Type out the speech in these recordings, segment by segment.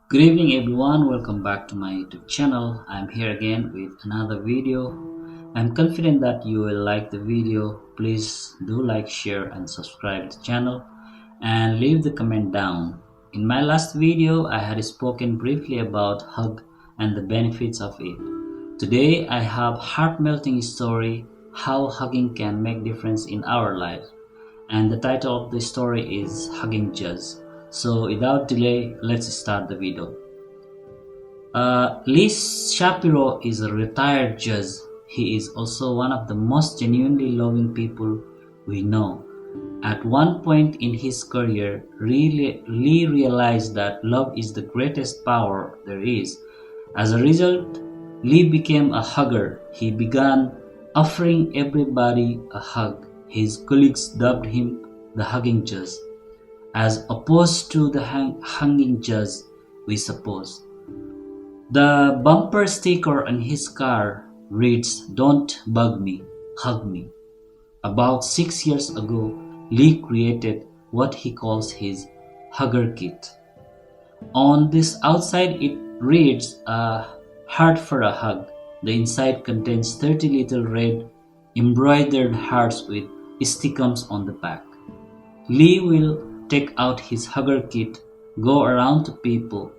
Good evening everyone, welcome back to my YouTube channel. I'm here again with another video. I'm confident that you will like the video. Please do like, share and subscribe to the channel and leave the comment down. In my last video, I had spoken briefly about hug and the benefits of it. Today, I have heart-melting story how hugging can make difference in our lives. And the title of the story is Hugging Judge. So without delay, let's start the video. Lee Shapiro is a retired judge. He is also one of the most genuinely loving people we know. At one point in his career, Lee realized that love is the greatest power there is. As a result, Lee became a hugger. He began offering everybody a hug. His colleagues dubbed him the hugging judge, as opposed to the hanging judge, we suppose. The bumper sticker on his car reads, "Don't bug me, hug me." About 6 years ago, Lee created what he calls his hugger kit. On this outside it reads, "A heart for a hug." The inside contains 30 little red embroidered hearts with sticums on the back. Lee will take out his hugger kit, go around to people,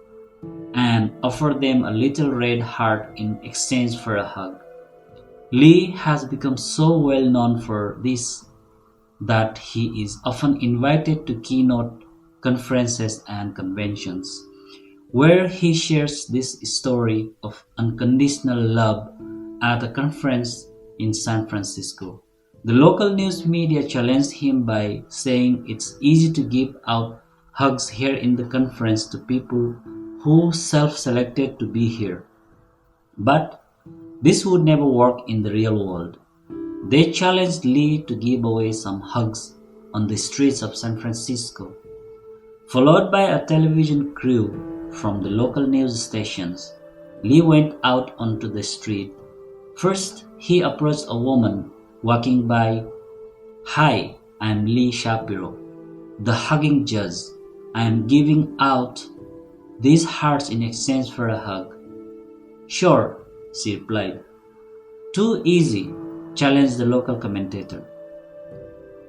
and offer them a little red heart in exchange for a hug. Lee has become so well known for this that he is often invited to keynote conferences and conventions, where he shares this story of unconditional love at a conference in San Francisco. The local news media challenged him by saying it's easy to give out hugs here in the conference to people who self-selected to be here. But this would never work in the real world. They challenged Lee to give away some hugs on the streets of San Francisco, followed by a television crew from the local news stations. Lee went out onto the street. First, he approached a woman walking by. "Hi, I'm Lee Shapiro, the hugging judge. I am giving out these hearts in exchange for a hug." "Sure," she replied. "Too easy," challenged the local commentator.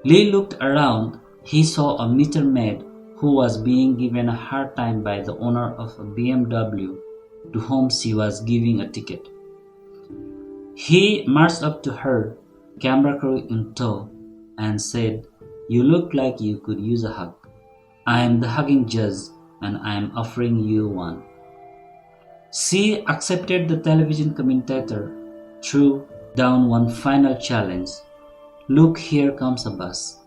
Lee looked around. He saw a meter maid who was being given a hard time by the owner of a BMW to whom she was giving a ticket. He marched up to her, camera crew in tow, and said, "You look like you could use a hug. I am the hugging judge and I am offering you one." She accepted. The television commentator threw down one final challenge. "Look, here comes a bus.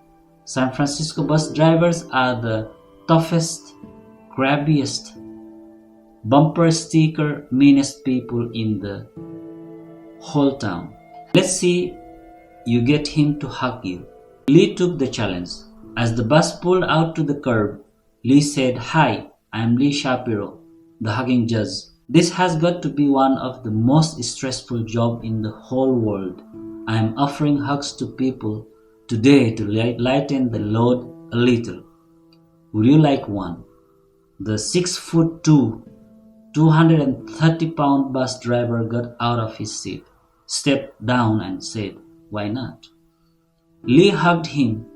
San Francisco bus drivers are the toughest, crabbiest, bumper sticker, meanest people in the whole town. Let's see you get him to hug you." Lee took the challenge. As the bus pulled out to the curb, Lee said, "Hi, I'm Lee Shapiro, the hugging judge. This has got to be one of the most stressful jobs in the whole world. I am offering hugs to people today to lighten the load a little. Would you like one?" The 6'2", 230-pound bus driver got out of his seat, stepped down and said, "Why not?" Lee hugged him,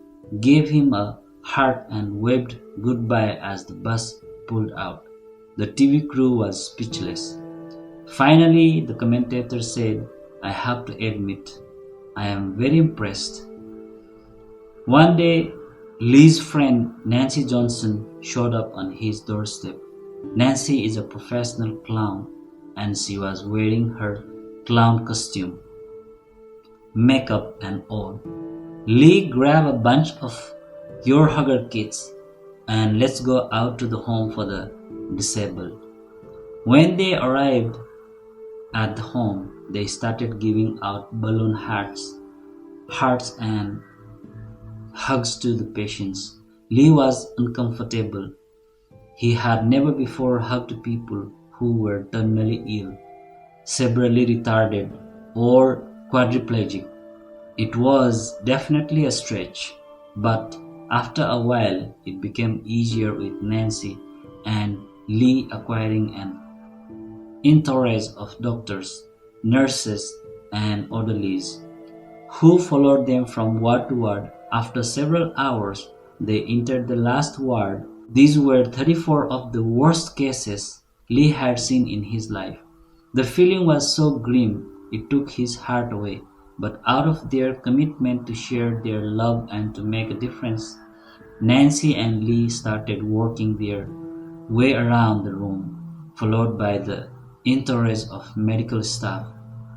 gave him a heart and waved goodbye as the bus pulled out. The TV crew was speechless. Finally, the commentator said, "I have to admit, I am very impressed." One day, Lee's friend Nancy Johnson showed up on his doorstep. Nancy is a professional clown and she was wearing her clown costume, makeup and all. Lee grabbed a bunch of your hugger kits and let's go out to the home for the disabled. When they arrived at the home, they started giving out balloon hearts and hugs to the patients. Lee was uncomfortable. He had never before hugged people who were terminally ill, severely retarded, or quadriplegic. It was definitely a stretch, but after a while it became easier with Nancy and Lee acquiring an entourage of doctors, nurses, and orderlies who followed them from ward to ward. After several hours, they entered the last ward. These were 34 of the worst cases Lee had seen in his life. The feeling was so grim it took his heart away, but out of their commitment to share their love and to make a difference, Nancy and Lee started working their way around the room, followed by the entourage of medical staff,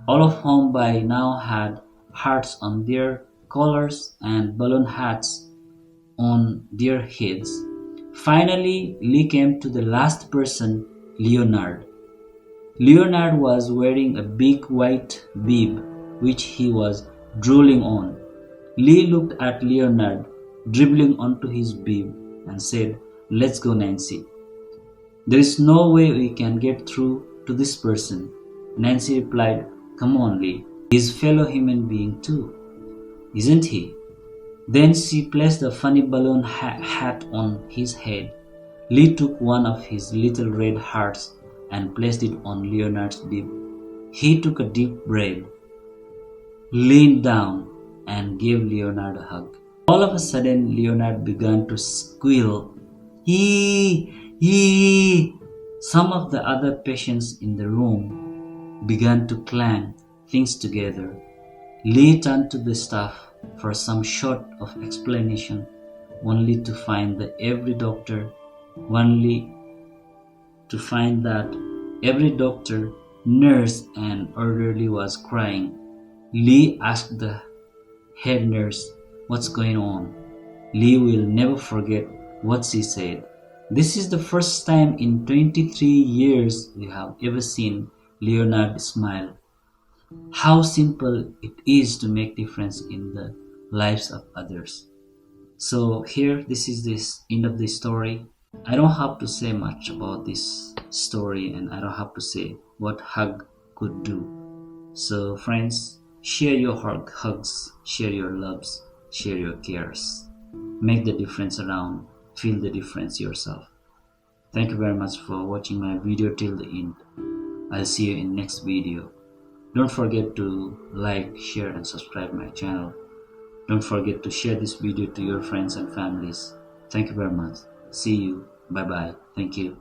all of whom by now had hearts on their collars and balloon hats on their heads. Finally, Lee came to the last person, Leonard. Leonard was wearing a big white bib which he was drooling on. Lee looked at Leonard dribbling onto his bib and said, "Let's go, Nancy. There is no way we can get through to this person." Nancy replied, "Come on, Lee. He's a fellow human being too, isn't he?" Then she placed a funny balloon hat on his head. Lee took one of his little red hearts and placed it on Leonard's bib. He took a deep breath, leaned down, and gave Leonard a hug. All of a sudden, Leonard began to squeal. "Ee! Ee!" Some of the other patients in the room began to clang things together. Lee turned to the staff for some sort of explanation, only to find that every doctor, nurse, and orderly was crying. Lee asked the head nurse, "What's going on?" Lee will never forget what she said. "This is the first time in 23 years we have ever seen Leonard smile. How simple it is to make difference in the lives of others." So here, this is this end of the story. I don't have to say much about this story, and I don't have to say what hug could do. So friends, share your hugs, share your loves, share your cares. Make the difference around. Feel the difference yourself. Thank you very much for watching my video till the end. I'll see you in next video. Don't forget to like, share, and subscribe my channel. Don't forget to share this video to your friends and families. Thank you very much. See you. Bye bye. Thank you.